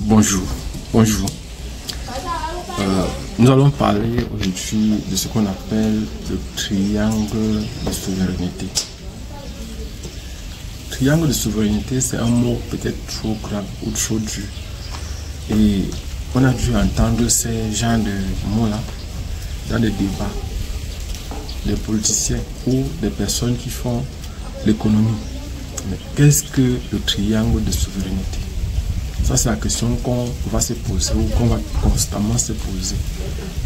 Bonjour. Nous allons parler aujourd'hui de ce qu'on appelle le triangle de souveraineté. Triangle de souveraineté, c'est un mot peut-être trop grand ou trop dur. Et on a dû entendre ces genres de mots-là dans des débats des politiciens ou des personnes qui font l'économie. Mais qu'est-ce que le triangle de souveraineté? Ça, c'est la question qu'on va se poser ou qu'on va constamment se poser.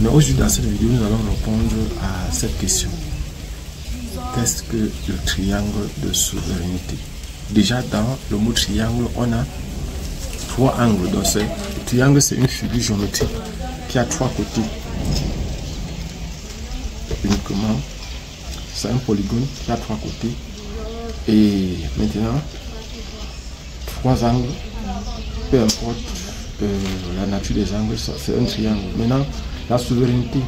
Mais aujourd'hui, dans cette vidéo, nous allons répondre à cette question. Qu'est-ce que le triangle de souveraineté? Déjà, dans le mot triangle, on a trois angles. Donc, le triangle, c'est une figure géométrique qui a trois côtés. Uniquement, c'est un polygone qui a trois côtés. Et maintenant, trois angles. Peu importe la nature des angles, c'est un triangle. Maintenant, la souveraineté,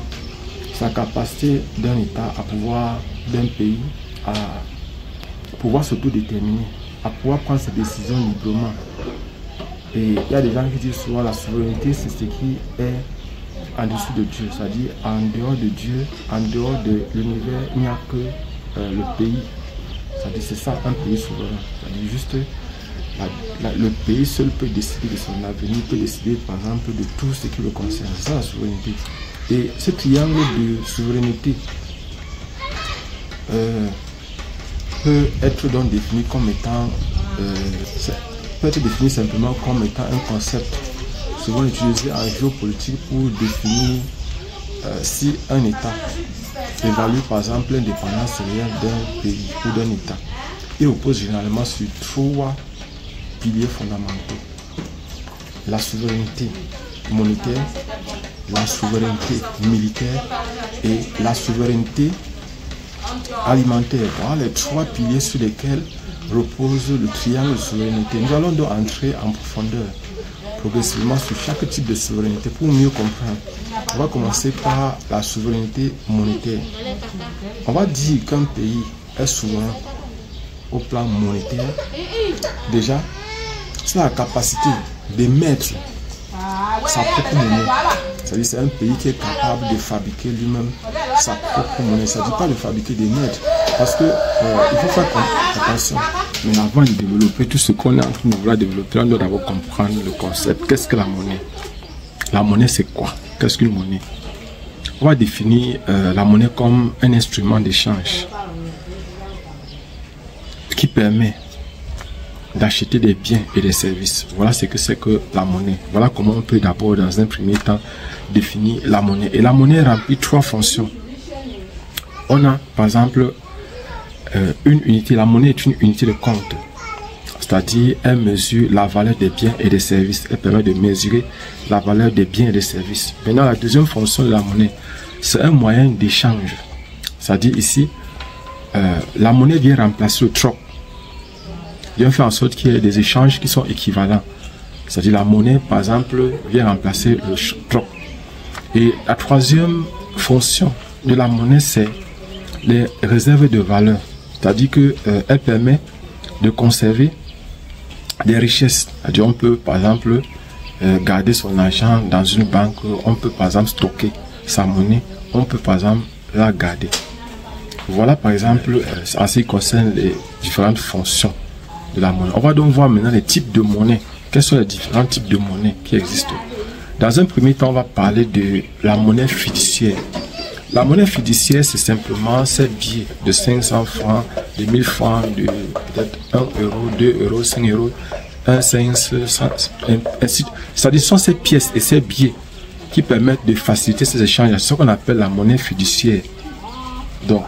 c'est la capacité d'un État à pouvoir, d'un pays, à pouvoir s'autodéterminer, à pouvoir prendre ses décisions librement. Et il y a des gens qui disent souvent la souveraineté, c'est ce qui est en dessous de Dieu, c'est-à-dire en dehors de Dieu, en dehors de l'univers, il n'y a que le pays. C'est-à-dire c'est ça un pays souverain. C'est-à-dire juste le pays seul peut décider de son avenir, peut décider par exemple de tout ce qui le concerne. C'est ça la souveraineté. Et ce triangle de souveraineté peut être donc défini comme étant, peut être défini simplement comme étant un concept souvent utilisé en géopolitique pour définir si un État évalue par exemple l'indépendance réelle d'un pays ou d'un État. Il repose généralement sur trois piliers fondamentaux: la souveraineté monétaire, la souveraineté militaire et la souveraineté alimentaire. Voilà les trois piliers sur lesquels repose le triangle de souveraineté. Nous allons donc entrer en profondeur progressivement sur chaque type de souveraineté pour mieux comprendre. On va commencer par la souveraineté monétaire. On va dire qu'un pays est souverain au plan monétaire. Déjà, c'est la capacité d'émettre sa propre monnaie. C'est-à-dire c'est un pays qui est capable de fabriquer lui-même sa propre monnaie. Ça ne dit pas de fabriquer, d'émettre. Parce que il faut faire attention. Mais avant de développer tout ce qu'on est en train de vouloir développer, on doit d'abord comprendre le concept. Qu'est-ce que la monnaie? La monnaie, c'est quoi? Qu'est-ce qu'une monnaie? On va définir la monnaie comme un instrument d'échange qui permet d'acheter des biens et des services. Voilà ce que c'est que la monnaie. Voilà comment on peut d'abord, dans un premier temps, définir la monnaie. Et la monnaie remplit trois fonctions. On a, par exemple, une unité. La monnaie est une unité de compte. C'est-à-dire, elle mesure la valeur des biens et des services. Elle permet de mesurer la valeur des biens et des services. Maintenant, la deuxième fonction de la monnaie, c'est un moyen d'échange. C'est-à-dire, ici, la monnaie vient remplacer le troc. Vient faire en sorte qu'il y ait des échanges qui sont équivalents. C'est-à-dire la monnaie, par exemple, vient remplacer le troc. Et la troisième fonction de la monnaie, c'est les réserves de valeur. C'est-à-dire qu'elle permet de conserver des richesses. C'est-à-dire on peut, par exemple, garder son argent dans une banque. On peut, par exemple, stocker sa monnaie. On peut, par exemple, la garder. Voilà, par exemple, en ce qui concerne les différentes fonctions de la monnaie. On va donc voir maintenant les types de monnaie. Quels sont les différents types de monnaie qui existent? Dans un premier temps, on va parler de la monnaie fiduciaire. La monnaie fiduciaire, c'est simplement ces billets de 500 francs, de 1000 francs, de peut-être 1 euro, 2 euros, 5 euros, 1, 5, 100, ainsi. C'est-à-dire ce sont ces pièces et ces billets qui permettent de faciliter ces échanges. C'est ce qu'on appelle la monnaie fiduciaire. Donc,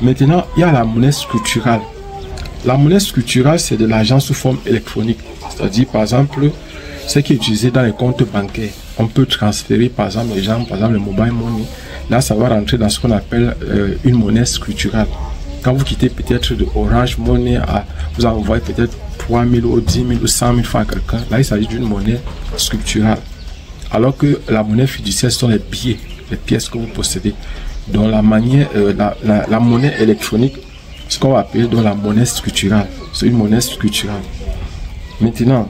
maintenant, il y a la monnaie scripturale. La monnaie scripturale, c'est de l'argent sous forme électronique. C'est-à-dire, par exemple, ce qui est utilisé dans les comptes bancaires. On peut transférer, par exemple, les gens, par exemple, le mobile money. Là, ça va rentrer dans ce qu'on appelle une monnaie scripturale. Quand vous quittez peut-être de Orange Money, vous envoyez peut-être 3 000 ou 10 000 ou 100 000 francs à quelqu'un. Là, il s'agit d'une monnaie scripturale. Alors que la monnaie fiduciaire, ce sont les billets, les pièces que vous possédez. Donc, la monnaie électronique, ce qu'on va appeler donc la monnaie scripturale. C'est une monnaie scripturale. Maintenant,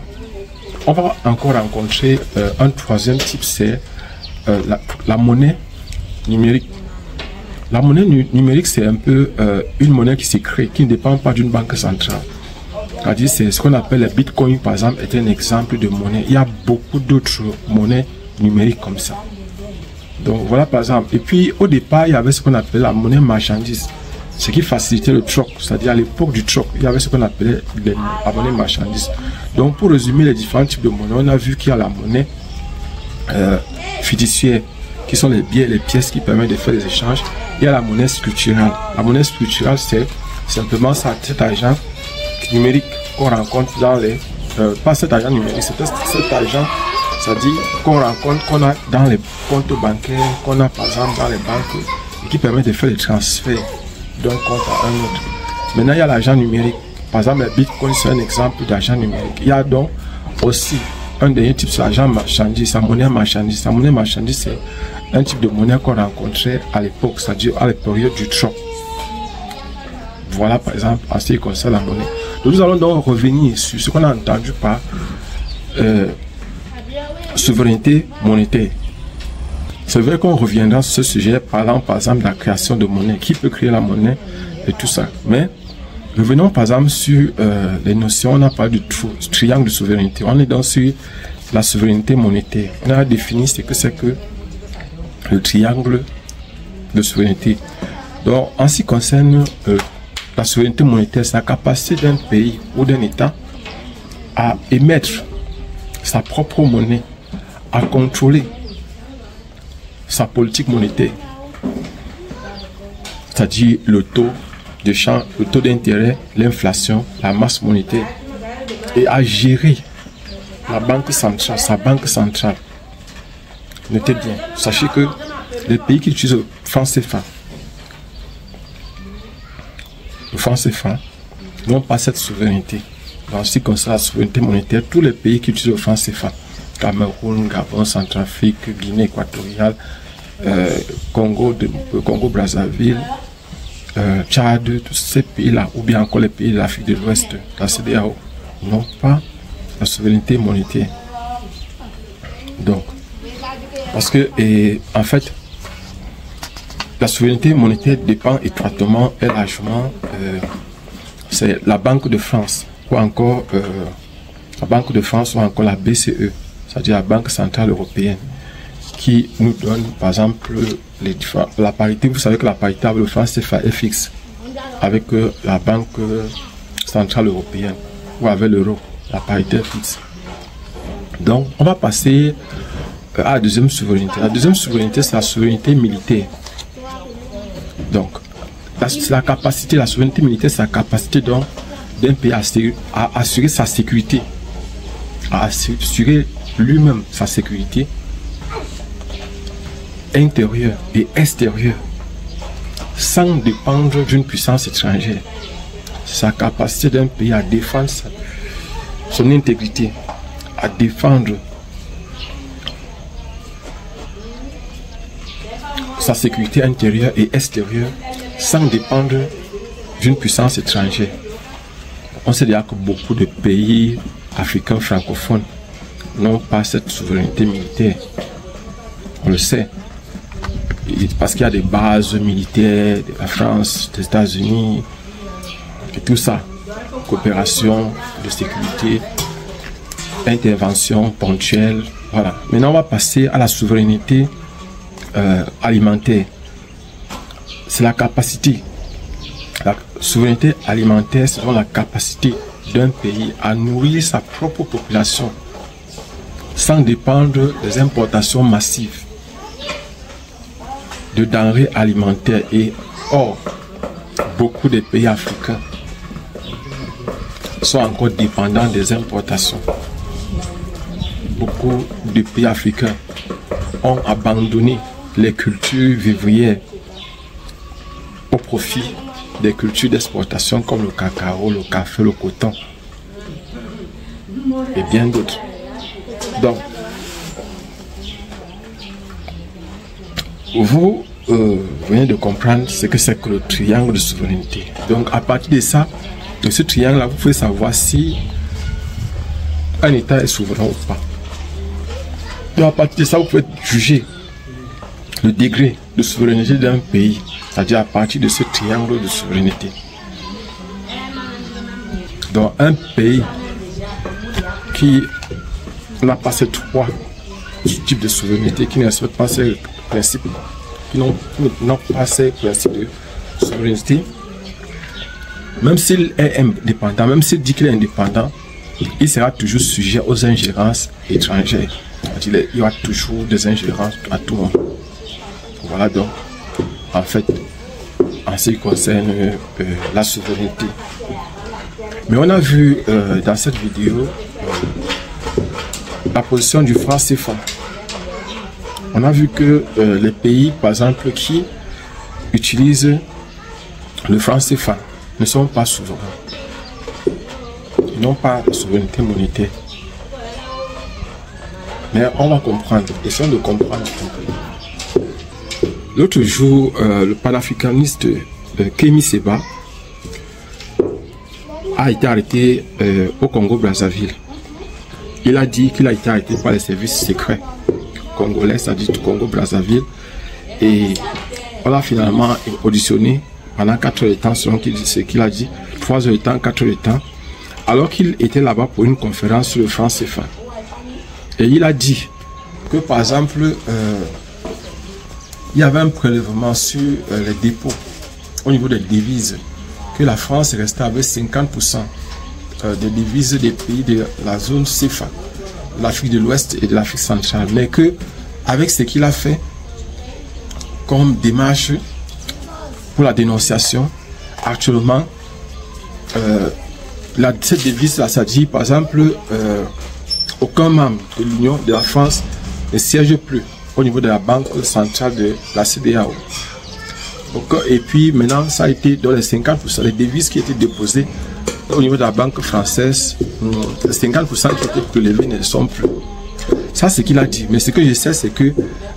on va encore rencontrer un troisième type, c'est la monnaie numérique. La monnaie numérique, c'est un peu une monnaie qui s'est créée, qui ne dépend pas d'une banque centrale. C'est-à-dire, c'est ce qu'on appelle le Bitcoin, par exemple, est un exemple de monnaie. Il y a beaucoup d'autres monnaies numériques comme ça. Donc voilà, par exemple. Et puis, au départ, il y avait ce qu'on appelait la monnaie marchandise, ce qui facilitait le troc. C'est-à-dire, à l'époque du troc, il y avait ce qu'on appelait la monnaie marchandise. Donc, pour résumer les différents types de monnaie, on a vu qu'il y a la monnaie fiduciaire, qui sont les billets et les pièces qui permettent de faire des échanges. Il y a la monnaie structurale. La monnaie structurale, c'est simplement cet argent numérique qu'on rencontre dans les... pas cet argent numérique, c'est cet argent, c'est-à-dire qu'on rencontre, qu'on a dans les comptes bancaires, qu'on a par exemple dans les banques, et qui permet de faire des transferts d'un compte à un autre. Maintenant, il y a l'argent numérique. Par exemple, le Bitcoin, c'est un exemple d'argent numérique. Il y a donc aussi un dernier type, c'est l'argent marchandise, la monnaie marchandise. La monnaie marchandise, c'est un type de monnaie qu'on rencontrait à l'époque, c'est-à-dire à la période du troc. Voilà par exemple en ce qui concerne la monnaie. Donc, nous allons donc revenir sur ce qu'on a entendu par souveraineté monétaire. C'est vrai qu'on reviendra sur ce sujet parlant par exemple de la création de monnaie, qui peut créer la monnaie et tout ça. Mais revenons par exemple sur les notions. On a parlé du triangle de souveraineté. On est donc sur la souveraineté monétaire. On a défini ce que c'est que le triangle de souveraineté. Donc en ce qui concerne la souveraineté monétaire, c'est la capacité d'un pays ou d'un État à émettre sa propre monnaie, à contrôler sa politique monétaire, c'est-à-dire le taux de change, le taux d'intérêt, l'inflation, la masse monétaire, et à gérer la banque centrale, sa banque centrale. Notez bien, sachez que les pays qui utilisent le franc CFA, n'ont pas cette souveraineté. Dans ce qui concerne la souveraineté monétaire, tous les pays qui utilisent le franc CFA, Cameroun, Gabon, Centrafrique, Guinée équatoriale, Congo-Brazzaville, Tchad, tous ces pays-là, ou bien encore les pays de l'Afrique de l'Ouest, la CEDEAO, n'ont pas la souveraineté monétaire. Donc, parce que, en fait, la souveraineté monétaire dépend étroitement et largement, c'est la Banque de France, ou encore la Banque de France, ou encore la BCE, c'est-à-dire la Banque Centrale Européenne, qui nous donne, par exemple, la parité. Vous savez que la parité avec le franc CFA est fixe, avec la Banque Centrale Européenne, ou avec l'euro, la parité est fixe. Donc, on va passer à la deuxième souveraineté. La deuxième souveraineté, c'est la souveraineté militaire. Donc, la capacité, la souveraineté militaire, c'est la capacité d'un pays à assurer sa sécurité, à assurer lui-même sa sécurité intérieure et extérieure, sans dépendre d'une puissance étrangère. C'est sa capacité d'un pays à défendre son intégrité, à défendre sa sécurité intérieure et extérieure sans dépendre d'une puissance étrangère. On sait déjà que beaucoup de pays africains francophones n'ont pas cette souveraineté militaire. On le sait. Parce qu'il y a des bases militaires de la France, des États-Unis, et tout ça. Coopération de sécurité, intervention ponctuelle. Voilà. Maintenant, on va passer à la souveraineté alimentaire. C'est la capacité. La souveraineté alimentaire, c'est la capacité d'un pays à nourrir sa propre population sans dépendre des importations massives de denrées alimentaires. Et or, beaucoup de pays africains sont encore dépendants des importations. Beaucoup de pays africains ont abandonné les cultures vivrières au profit des cultures d'exportation comme le cacao, le café, le coton et bien d'autres. Donc, vous venez de comprendre ce que c'est que le triangle de souveraineté. Donc, à partir de ça, de ce triangle-là, vous pouvez savoir si un État est souverain ou pas. Et à partir de ça, vous pouvez juger le degré de souveraineté d'un pays, c'est-à-dire à partir de ce triangle de souveraineté. Dans un pays qui n'a pas ces trois types de souveraineté, qui ne respecte pas ces principes, qui n'ont pas ces principes de souveraineté, même s'il est indépendant, même s'il dit qu'il est indépendant, il sera toujours sujet aux ingérences étrangères. Il y aura toujours des ingérences à tout moment. Voilà donc, en fait, en ce qui concerne la souveraineté. Mais on a vu dans cette vidéo la position du franc CFA. On a vu que les pays, par exemple, qui utilisent le franc CFA ne sont pas souverains. Ils n'ont pas de souveraineté monétaire. Mais on va comprendre, essayons de comprendre. L'autre jour, le panafricaniste Kémy Séba a été arrêté au Congo-Brazzaville. Il a dit qu'il a été arrêté par les services secrets congolais, c'est-à-dire du Congo-Brazzaville. Et on l'a finalement auditionné pendant 4 heures de temps, selon ce qu'il a dit, 3 heures de temps, 4 heures de temps, alors qu'il était là-bas pour une conférence sur le franc CFA. Et il a dit que, par exemple, il y avait un prélèvement sur les dépôts au niveau des devises, que la France restait avec 50% des devises des pays de la zone CFA, l'Afrique de l'Ouest et de l'Afrique centrale, mais que avec ce qu'il a fait comme démarche pour la dénonciation, actuellement, cette devise-là, ça dit, par exemple, aucun membre de l'Union de la France ne siège plus au niveau de la banque centrale de la CEDEAO. Et puis maintenant, ça a été dans les 50%, les devises qui étaient déposées au niveau de la banque française, les 50% qui étaient prélevés ne sont plus. Ça, c'est ce qu'il a dit. Mais ce que je sais, c'est que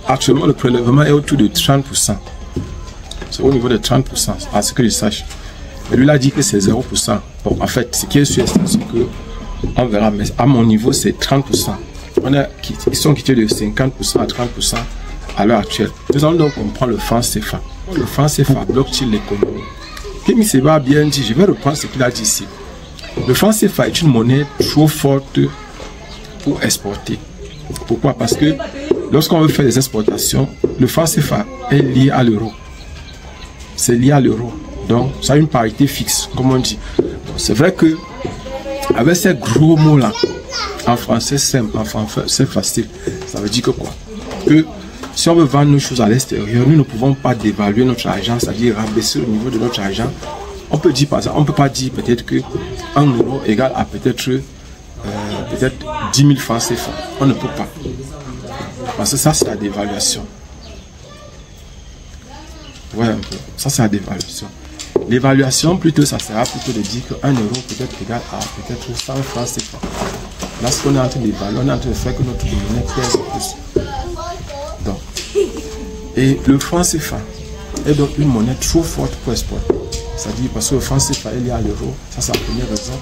actuellement, le prélèvement est autour de 30%. C'est au niveau de 30%, à ce que je sache. Et lui, il a dit que c'est 0%. Bon, en fait, ce qui est sûr, c'est que on verra, mais à mon niveau, c'est 30%. Ils sont quittés de 50% à 30% à l'heure actuelle. Nous allons donc comprendre le franc CFA. Le franc CFA bloque-t-il l'économie? Kémy Séba a bien dit, je vais reprendre ce qu'il a dit ici. Le franc CFA est une monnaie trop forte pour exporter. Pourquoi? Parce que lorsqu'on veut faire des exportations, le franc CFA est lié à l'euro. C'est lié à l'euro. Donc, ça a une parité fixe, comme on dit. C'est vrai que avec ces gros mots-là, en français simple, en français c'est facile. Ça veut dire que quoi? Que si on veut vendre nos choses à l'extérieur, nous ne pouvons pas dévaluer notre argent, c'est-à-dire rabaisser le niveau de notre argent. On peut dire par exemple, on ne peut pas dire peut-être que 1 euro égale à peut-être 10 000 francs CFA. On ne peut pas. Parce que ça, c'est la dévaluation. Voilà un peu. Ça, c'est la dévaluation. L'évaluation, plutôt, ça sera plutôt de dire que 1 euro peut être égal à peut-être 100 francs CFA. Là, ce qu'on est en train d'évaluer, on est en train de faire que notre monnaie pèse plus. Donc, et le franc CFA est donc une monnaie trop forte pour exporter. C'est-à-dire parce que le franc CFA est lié à l'euro. Ça, c'est la première raison.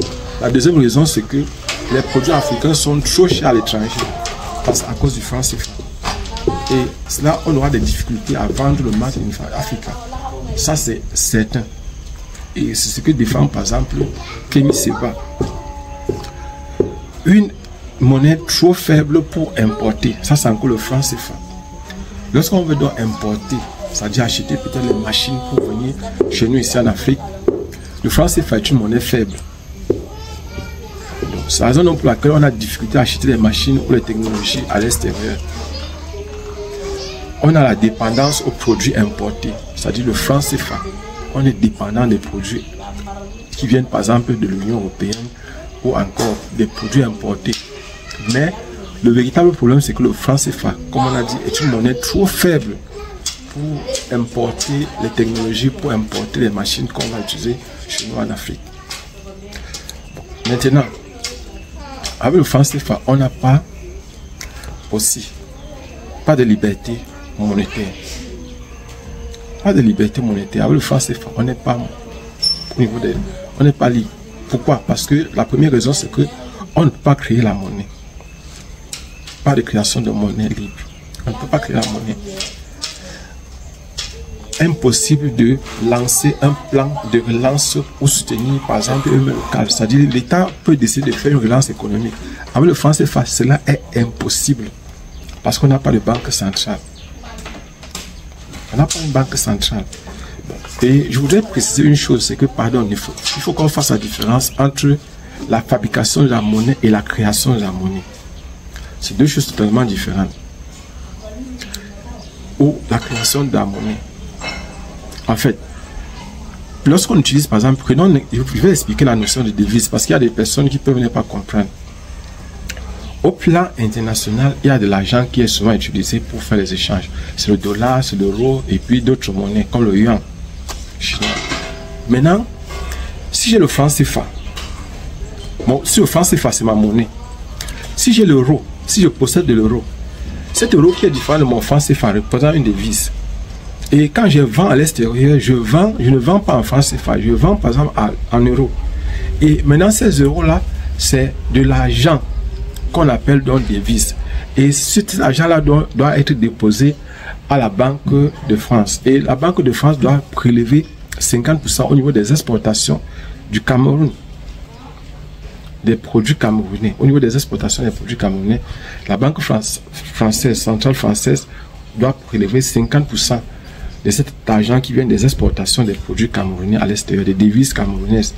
La deuxième raison, c'est que les produits africains sont trop chers à l'étranger à cause du franc CFA. Et là, on aura des difficultés à vendre le Made in Africa. Ça, c'est certain. Et c'est ce que défend, par exemple, Kémy Séba. Une monnaie trop faible pour importer. Ça, c'est encore le franc CFA. Lorsqu'on veut donc importer, c'est-à-dire acheter peut-être les machines pour venir chez nous ici en Afrique, le franc CFA est une monnaie faible. C'est la raison pour laquelle on a des difficultés à acheter les machines ou les technologies à l'extérieur. On a la dépendance aux produits importés, c'est-à-dire le franc CFA. On est dépendant des produits qui viennent par exemple de l'Union européenne ou encore des produits importés. Mais le véritable problème, c'est que le franc CFA, comme on a dit, est une monnaie trop faible pour importer les technologies, pour importer les machines qu'on va utiliser chez nous en Afrique. Bon. Maintenant, avec le franc CFA, on n'a pas aussi pas de liberté monétaire. Pas de liberté monétaire. Avec le franc CFA, on n'est pas au niveau de, on n'est pas libre. Pourquoi? Parce que la première raison, c'est que on ne peut pas créer la monnaie. Pas de création de monnaie libre. On ne peut pas créer la monnaie. Impossible de lancer un plan de relance pour soutenir, par exemple, le local. C'est-à-dire l'État peut décider de faire une relance économique. Avec le franc CFA, cela est impossible. Parce qu'on n'a pas de banque centrale. On n'a pas une banque centrale. Et je voudrais préciser une chose, c'est que, pardon, il faut qu'on fasse la différence entre la fabrication de la monnaie et la création de la monnaie. C'est deux choses totalement différentes. Ou la création de la monnaie. En fait, lorsqu'on utilise, par exemple, je vais expliquer la notion de devise parce qu'il y a des personnes qui peuvent ne pas comprendre. Au plan international, il y a de l'argent qui est souvent utilisé pour faire les échanges. C'est le dollar, c'est l'euro et puis d'autres monnaies comme le yuan chinois. Maintenant, si j'ai le franc CFA, bon, si le franc CFA c'est ma monnaie, si j'ai l'euro, si je possède de l'euro, cet euro qui est différent de mon franc CFA représente une devise. Et quand je vends à l'extérieur, je ne vends pas en franc CFA, je vends par exemple en euros. Et maintenant, ces euros-là, c'est de l'argent qu'on appelle donc devise. Et cet argent-là doit être déposé à la Banque de France. Et la Banque de France doit prélever 50% au niveau des exportations du Cameroun. Des produits camerounais. Au niveau des exportations des produits camerounais, la Banque française, centrale française, doit prélever 50% de cet argent qui vient des exportations des produits camerounais à l'extérieur, des devises camerounaises.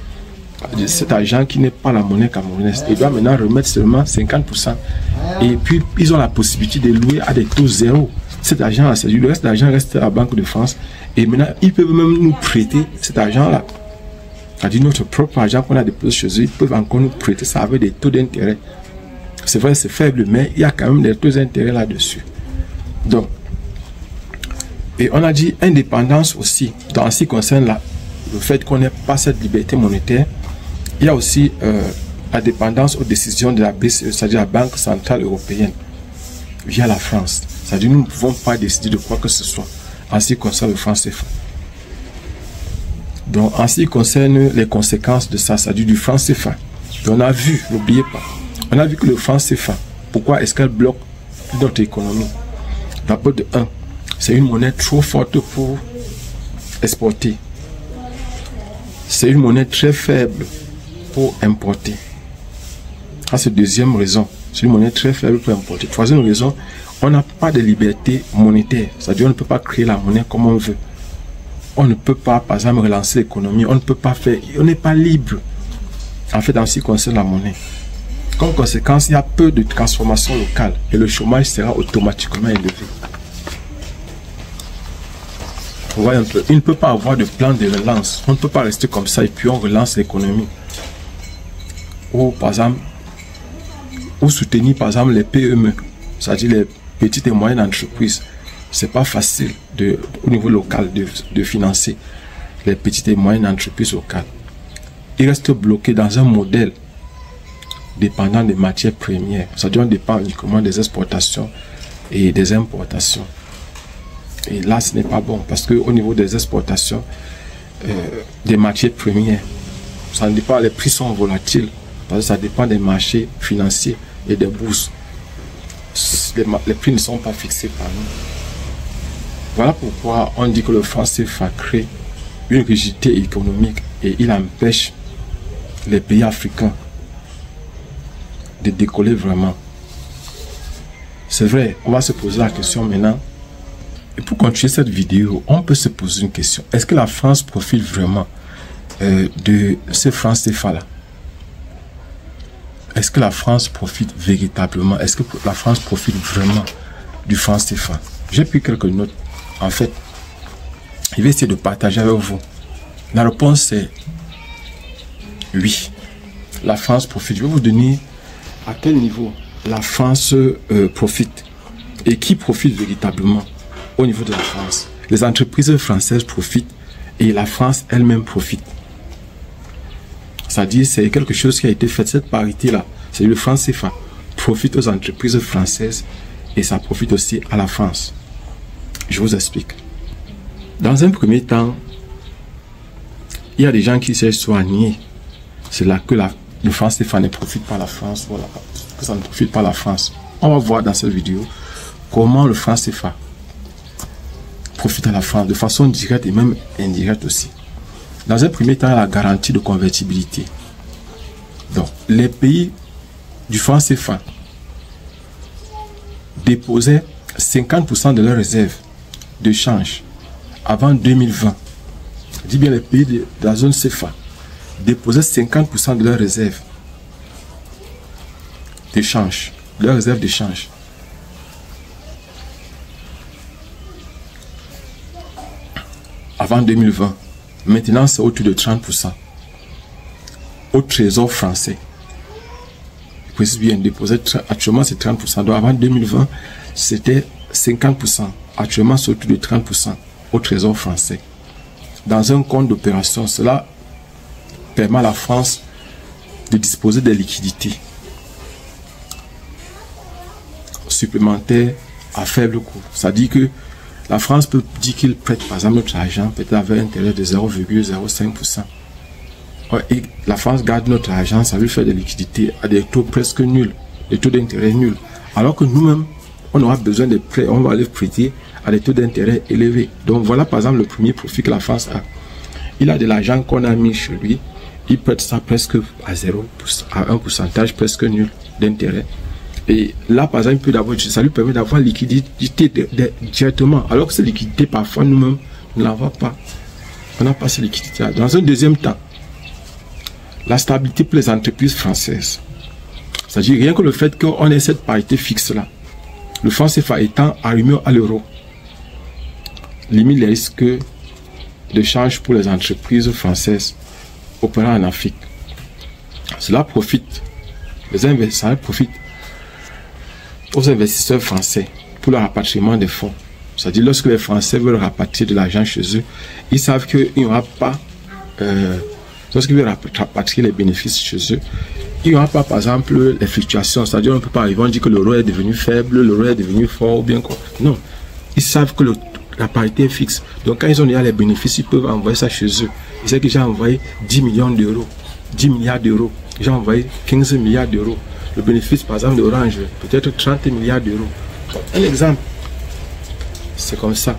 De cet argent qui n'est pas la monnaie camerounaise. Ils doivent maintenant remettre seulement 50%. Et puis, ils ont la possibilité de louer à des taux zéro. Cet argent-là, le reste de l'argent reste à la Banque de France. Et maintenant, ils peuvent même nous prêter cet argent-là. C'est-à-dire notre propre argent qu'on a déposé chez eux, ils peuvent encore nous prêter ça avec des taux d'intérêt. C'est vrai, c'est faible, mais il y a quand même des taux d'intérêt là-dessus. Donc, et on a dit indépendance aussi, dans ce qui concerne le fait qu'on n'ait pas cette liberté monétaire. Il y a aussi la dépendance aux décisions de la BCE, c'est-à-dire la Banque Centrale Européenne, via la France. C'est-à-dire nous ne pouvons pas décider de quoi que ce soit en ce qui concerne le franc CFA. Donc en ce qui concerne les conséquences de ça, c'est-à-dire du franc CFA, on a vu, n'oubliez pas, on a vu que le franc CFA, pourquoi est-ce qu'elle bloque notre économie? D'abord de 1, c'est une monnaie trop forte pour exporter. C'est une monnaie très faible pour importer. Ça, c'est la deuxième raison. C'est une monnaie très faible pour importer. Troisième raison, on n'a pas de liberté monétaire. C'est-à-dire on ne peut pas créer la monnaie comme on veut. On ne peut pas, par exemple, relancer l'économie. On ne peut pas faire... On n'est pas libre, en fait, en ce qui concerne la monnaie. Comme conséquence, il y a peu de transformation locale et le chômage sera automatiquement élevé. Vous voyez un peu, il ne peut pas avoir de plan de relance. On ne peut pas rester comme ça et puis on relance l'économie. Ou par exemple, ou soutenir par exemple les PME, c'est-à-dire les petites et moyennes entreprises. C'est pas facile au niveau local de financer les petites et moyennes entreprises locales. Ils restent bloqués dans un modèle dépendant des matières premières. C'est-à-dire on dépend uniquement des exportations et des importations. Et là, ce n'est pas bon parce qu'au niveau des exportations, des matières premières, ça dépend, les prix sont volatiles parce que ça dépend des marchés financiers et des bourses. Les prix ne sont pas fixés par nous. Voilà pourquoi on dit que le franc CFA crée une rigidité économique et il empêche les pays africains de décoller vraiment. C'est vrai, on va se poser la question maintenant. Et pour continuer cette vidéo, on peut se poser une question. Est-ce que la France profite vraiment de ce franc CFA là? Est-ce que la France profite véritablement? Est-ce que la France profite vraiment du franc CFA? J'ai pris quelques notes. En fait, je vais essayer de partager avec vous. La réponse est oui. La France profite. Je vais vous donner à quel niveau la France profite et qui profite véritablement au niveau de la France. Les entreprises françaises profitent et la France elle-même profite. C'est-à-dire c'est quelque chose qui a été fait, cette parité-là. C'est le franc CFA profite aux entreprises françaises et ça profite aussi à la France. Je vous explique. Dans un premier temps, il y a des gens qui cherchent à nier. C'est là que le franc CFA ne profite pas à la France, voilà, que ça ne profite pas à la France. On va voir dans cette vidéo comment le franc CFA profite à la France de façon directe et même indirecte aussi. Dans un premier temps, la garantie de convertibilité. Donc, les pays du franc CFA déposaient 50% de leurs réserves de change avant 2020. Je dis bien les pays de la zone CFA déposaient 50% de leurs réserves de change, leurs réserves de change. Avant 2020. Maintenant, c'est autour de 30%. Au trésor français. Je précise bien, déposé, actuellement c'est 30%. Donc avant 2020, c'était 50%. Actuellement, c'est autour de 30% au trésor français. Dans un compte d'opération, cela permet à la France de disposer des liquidités supplémentaires à faible coût. Ça dit que la France peut dire qu'il prête par exemple notre argent peut-être avec un intérêt de 0,05%. Et la France garde notre argent, ça lui fait des liquidités à des taux presque nuls, des taux d'intérêt nuls. Alors que nous-mêmes, on aura besoin de prêts, on va aller prêter à des taux d'intérêt élevés. Donc voilà par exemple le premier profit que la France a. Il a de l'argent qu'on a mis chez lui, il prête ça presque à 0%, à un pourcentage presque nul d'intérêt. Et là, par exemple, ça lui permet d'avoir liquidité directement. Alors que cette liquidité, parfois, nous-mêmes, nous ne l'avons pas. On n'a pas cette liquidité. Dans un deuxième temps, la stabilité pour les entreprises françaises. C'est-à-dire rien que le fait qu'on ait cette parité fixe-là, le franc CFA étant arrimé à l'euro, limite les risques de change pour les entreprises françaises opérant en Afrique. Cela profite, les investisseurs profitent aux investisseurs français pour le rapatriement des fonds. C'est-à-dire lorsque les Français veulent rapatrier de l'argent chez eux, ils savent qu'il n'y aura pas, lorsqu'ils veulent rapatrier les bénéfices chez eux, il n'y aura pas par exemple les fluctuations. C'est-à-dire on ne peut pas arriver, on dit que l'euro est devenu faible, l'euro est devenu fort ou bien quoi. Non, ils savent que la parité est fixe. Donc quand ils ont déjà les bénéfices, ils peuvent envoyer ça chez eux. Ils savent que j'ai envoyé 10 millions d'euros, 10 milliards d'euros, j'ai envoyé 15 milliards d'euros. Le bénéfice, par exemple, d'Orange, peut-être 30 milliards d'euros. Un exemple. C'est comme ça.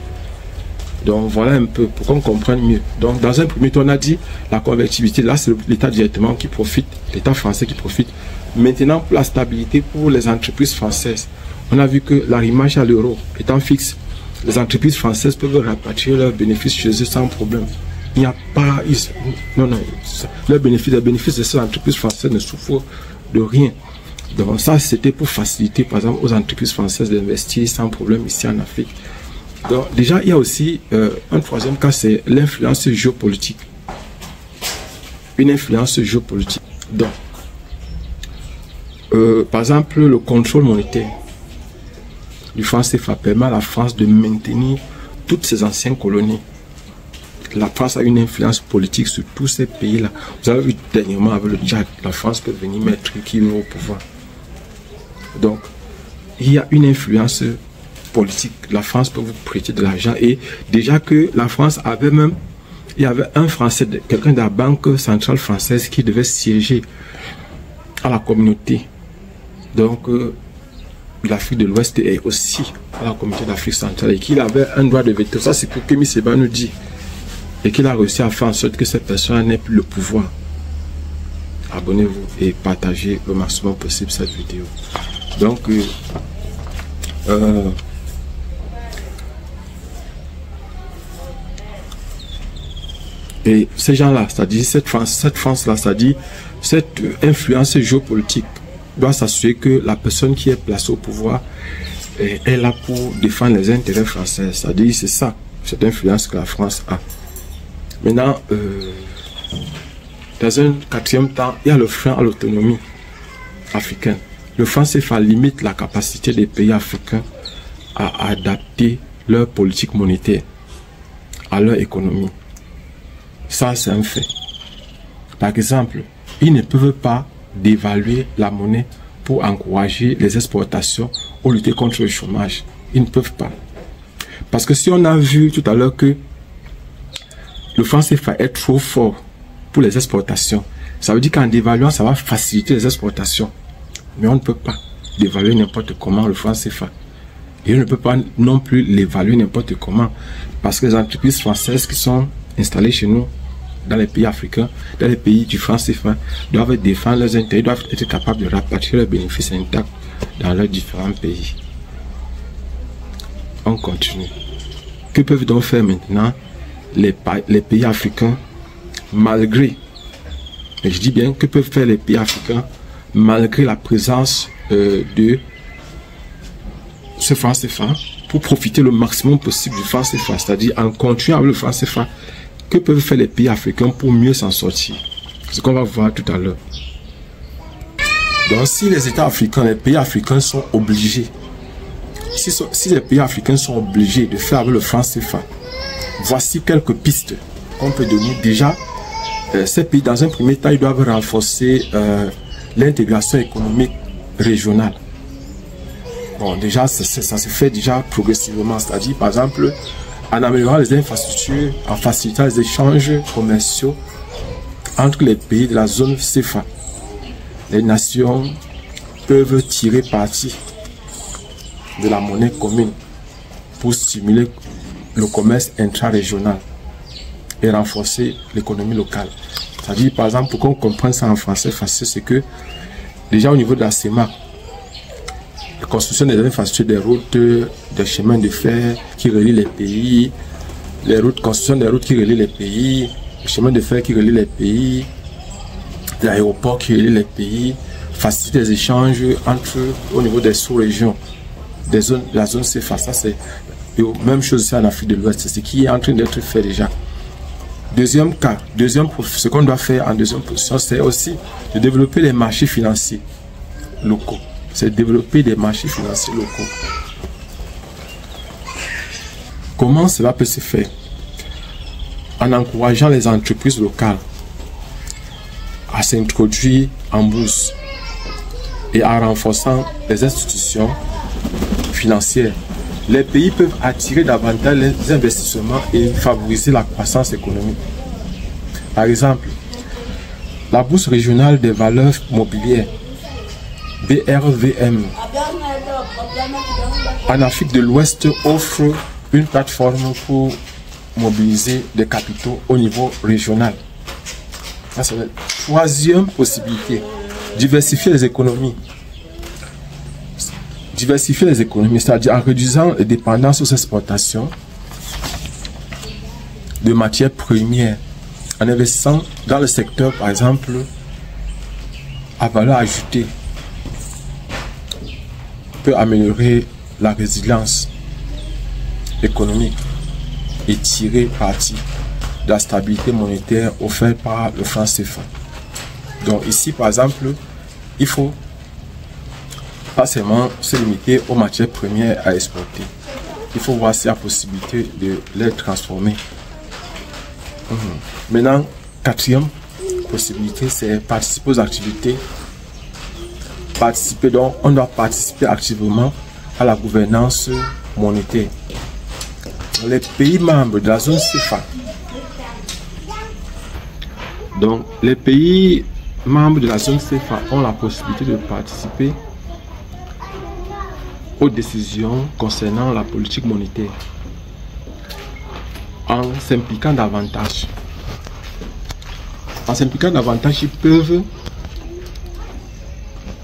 Donc, voilà un peu pour qu'on comprenne mieux. Donc, dans un premier temps, on a dit la convertibilité. Là, c'est l'État directement qui profite, l'État français qui profite. Maintenant, pour la stabilité pour les entreprises françaises, on a vu que l'arrimage à l'euro étant fixe, les entreprises françaises peuvent rapatrier leurs bénéfices chez eux sans problème. Il n'y a pas... Non, les bénéfices de ces entreprises françaises ne souffrent de rien. Donc ça, c'était pour faciliter, par exemple, aux entreprises françaises d'investir sans problème ici en Afrique. Donc déjà, il y a aussi un troisième cas, c'est l'influence géopolitique. Une influence géopolitique. Donc, par exemple, le contrôle monétaire du franc CFA permet à la France de maintenir toutes ses anciennes colonies. La France a une influence politique sur tous ces pays-là. Vous avez vu dernièrement avec le Tchad, la France peut venir mettre qui veut au pouvoir. Donc, il y a une influence politique. La France peut vous prêter de l'argent. Et déjà que la France avait même, il y avait un Français, quelqu'un de la Banque centrale française qui devait siéger à la communauté. Donc, l'Afrique de l'Ouest est aussi à la communauté d'Afrique centrale et qu'il avait un droit de veto. Ça, c'est ce que Kémy Séba nous dit. Et qu'il a réussi à faire en sorte que cette personne n'ait plus le pouvoir. Abonnez-vous et partagez le maximum possible cette vidéo. Donc, et ces gens-là, c'est-à-dire cette France-là, c'est-à-dire cette influence géopolitique doit s'assurer que la personne qui est placée au pouvoir est là pour défendre les intérêts français. C'est-à-dire c'est ça, cette influence que la France a. Maintenant, dans un quatrième temps, il y a le frein à l'autonomie africaine. Le franc CFA limite la capacité des pays africains à adapter leur politique monétaire à leur économie. Ça, c'est un fait. Par exemple, ils ne peuvent pas dévaluer la monnaie pour encourager les exportations ou lutter contre le chômage. Ils ne peuvent pas. Parce que si on a vu tout à l'heure que le franc CFA est trop fort pour les exportations, Ça veut dire qu'en dévaluant, ça va faciliter les exportations. Mais on ne peut pas dévaluer n'importe comment le franc CFA. Et on ne peut pas non plus l'évaluer n'importe comment. Parce que les entreprises françaises qui sont installées chez nous, dans les pays africains, dans les pays du franc CFA, doivent défendre leurs intérêts, doivent être capables de rapatrier leurs bénéfices intacts dans leurs différents pays. On continue. Que peuvent donc faire maintenant les pays africains malgré, et je dis bien, que peuvent faire les pays africains malgré la présence de ce franc CFA pour profiter le maximum possible du franc CFA, c'est-à-dire en continuant avec le franc CFA. Que peuvent faire les pays africains pour mieux s'en sortir? C'est ce qu'on va voir tout à l'heure. Donc si les États africains, les pays africains sont obligés, si les pays africains sont obligés de faire avec le franc CFA, voici quelques pistes qu'on peut donner. Déjà, ces pays, dans un premier temps, ils doivent renforcer l'intégration économique régionale. Bon, déjà, ça se fait déjà progressivement, c'est-à-dire, par exemple, en améliorant les infrastructures, en facilitant les échanges commerciaux entre les pays de la zone CFA. Les nations peuvent tirer parti de la monnaie commune pour stimuler le commerce intra-régional et renforcer l'économie locale. C'est-à-dire, par exemple, pour qu'on comprenne ça en français facile, c'est que déjà au niveau de la CEMAC, la construction des infrastructures, des routes, des chemins de fer qui relient les pays, les routes, construction des routes qui relient les pays, les chemins de fer qui relient les pays, l'aéroport qui relie les pays, faciliter les échanges entre, au niveau des sous-régions, des zones, la zone CFA. Ça, c'est même chose ici en Afrique de l'Ouest, c'est ce qui est en train d'être fait déjà. Deuxième cas, ce qu'on doit faire en deuxième position, c'est aussi de développer les marchés financiers locaux. C'est développer des marchés financiers locaux. Comment cela peut se faire? En encourageant les entreprises locales à s'introduire en bourse et en renforçant les institutions financières. Les pays peuvent attirer davantage les investissements et favoriser la croissance économique. Par exemple, la Bourse régionale des valeurs mobilières, BRVM, en Afrique de l'Ouest offre une plateforme pour mobiliser des capitaux au niveau régional. Ça, c'est la troisième possibilité. Diversifier les économies. Diversifier les économies, c'est-à-dire en réduisant les dépendances aux exportations de matières premières, en investissant dans le secteur, par exemple, à valeur ajoutée, peut améliorer la résilience économique et tirer parti de la stabilité monétaire offerte par le franc CFA. Donc ici, par exemple, il faut pas seulement se limiter aux matières premières à exporter. Il faut voir s'il y a possibilité de les transformer. Maintenant, quatrième possibilité, c'est participer aux activités. Participer, donc on doit participer activement à la gouvernance monétaire. Les pays membres de la zone CFA. Donc, les pays membres de la zone CFA ont la possibilité de participer aux décisions concernant la politique monétaire en s'impliquant davantage. En s'impliquant davantage, ils peuvent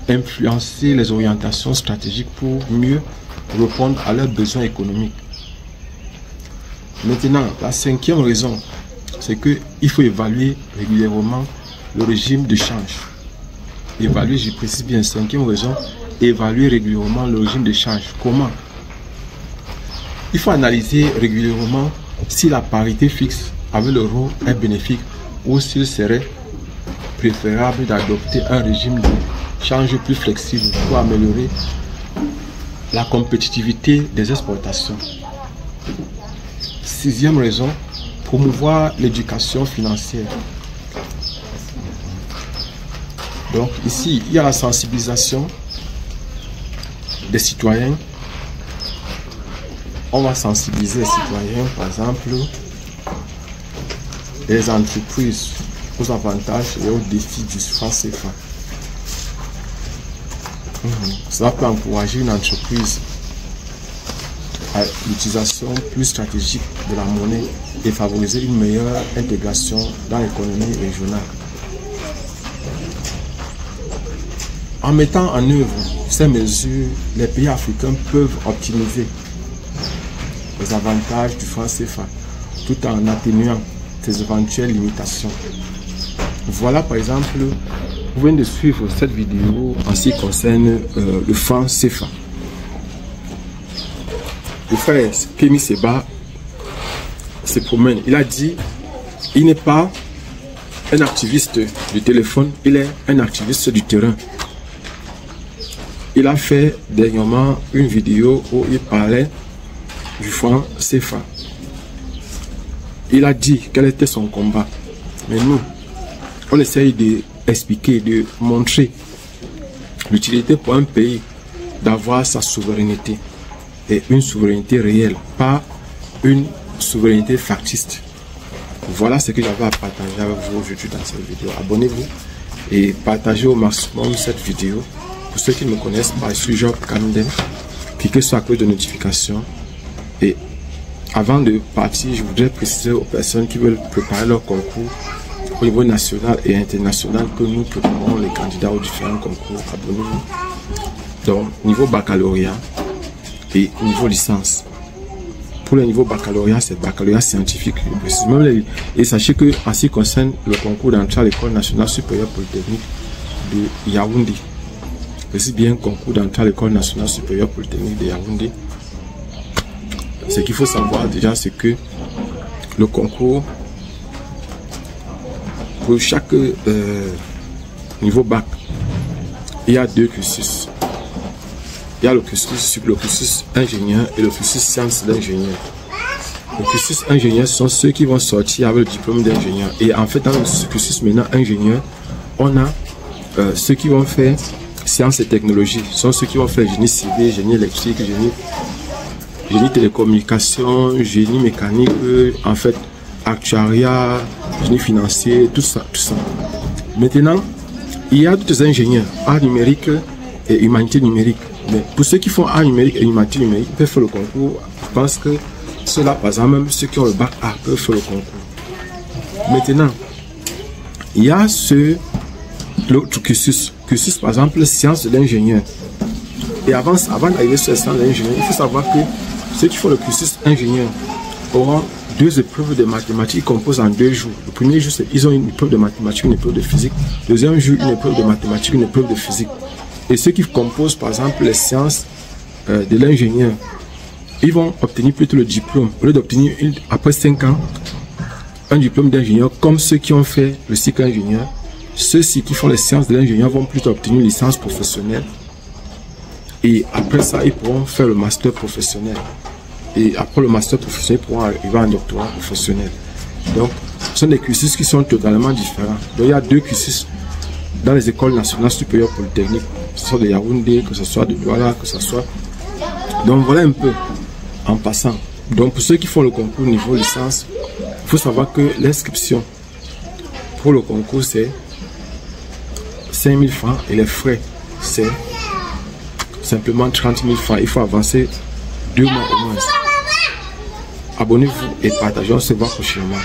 influencer les orientations stratégiques pour mieux répondre à leurs besoins économiques. Maintenant, la cinquième raison, c'est qu'il faut évaluer régulièrement le régime de change. Évaluer, je précise bien, cinquième raison, évaluer régulièrement le régime de change. Comment? Il faut analyser régulièrement si la parité fixe avec l'euro est bénéfique ou s'il serait préférable d'adopter un régime de change plus flexible pour améliorer la compétitivité des exportations. Sixième raison, promouvoir l'éducation financière. Donc ici, il y a la sensibilisation des citoyens. On va sensibiliser les citoyens, par exemple, les entreprises aux avantages et aux défis du franc CFA. Cela peut encourager une entreprise à l'utilisation plus stratégique de la monnaie et favoriser une meilleure intégration dans l'économie régionale. En mettant en œuvre ces mesures, les pays africains peuvent optimiser les avantages du franc CFA tout en atténuant ses éventuelles limitations. Voilà par exemple, vous venez de suivre cette vidéo en ce qui concerne le franc CFA. Le frère Kémy Séba se promène. Il a dit, il n'est pas un activiste du téléphone, il est un activiste du terrain. Il a fait dernièrement une vidéo où il parlait du franc CFA. Il a dit quel était son combat. Mais nous, on essaye d'expliquer, de montrer l'utilité pour un pays d'avoir sa souveraineté. Et une souveraineté réelle, pas une souveraineté factice. Voilà ce que j'avais à partager avec vous aujourd'hui dans cette vidéo. Abonnez-vous et partagez au maximum cette vidéo. Pour ceux qui me connaissent, je suis Job Camden. Cliquez sur la cloche de notification. Et avant de partir, je voudrais préciser aux personnes qui veulent préparer leur concours au niveau national et international que nous préparons les candidats aux différents concours. Abonnez-vous. Donc, niveau baccalauréat et niveau licence. Pour le niveau baccalauréat, c'est baccalauréat scientifique. Et sachez que en ce qui concerne le concours d'entrée à l'école nationale supérieure polytechnique de Yaoundé, c'est bien concours d'entrée à l'école nationale supérieure polytechnique de Yaoundé. Ce qu'il faut savoir déjà, c'est que le concours, pour chaque niveau bac, il y a deux cursus. Il y a le cursus ingénieur et le cursus sciences d'ingénieur. Le cursus ingénieur sont ceux qui vont sortir avec le diplôme d'ingénieur. Et en fait, dans le cursus maintenant ingénieur, on a ceux qui vont faire sciences et technologies. Ce sont ceux qui vont faire génie civil, génie électrique, génie télécommunication, génie mécanique, en fait, actuariat, génie financier, tout ça, tout ça. Maintenant, il y a d'autres ingénieurs, art numérique et humanité numérique. Mais pour ceux qui font art numérique et humanité numérique, ils peuvent faire le concours. Je pense que ceux-là, par exemple, même ceux qui ont le bac A peuvent faire le concours. Maintenant, il y a l'autre cursus, par exemple, sciences de l'ingénieur. Et avant d'arriver sur les sciences de l'ingénieur, il faut savoir que ceux qui font le cursus ingénieur auront deux épreuves de mathématiques composées en 2 jours. Le premier jour, ils ont une épreuve de mathématiques, une épreuve de physique. Le deuxième jour, une épreuve de mathématiques, une épreuve de physique. Et ceux qui composent, par exemple, les sciences de l'ingénieur, ils vont obtenir plutôt le diplôme. Au lieu d'obtenir, après 5 ans, un diplôme d'ingénieur, comme ceux qui ont fait le cycle ingénieur, ceux-ci qui font les sciences de l'ingénieur vont plutôt obtenir une licence professionnelle. Et après ça, ils pourront faire le master professionnel. Et après le master professionnel, ils pourront arriver à un doctorat professionnel. Donc, ce sont des cursus qui sont totalement différents. Donc, il y a 2 cursus dans les écoles nationales supérieures polytechniques, que ce soit de Yaoundé, que ce soit de Douala, que ce soit... Donc voilà un peu en passant. Donc pour ceux qui font le concours niveau licence, il faut savoir que l'inscription pour le concours c'est 5 000 francs et les frais c'est simplement 30 000 francs. Il faut avancer 2 mois au moins. Abonnez-vous et partagez, on se voit prochainement.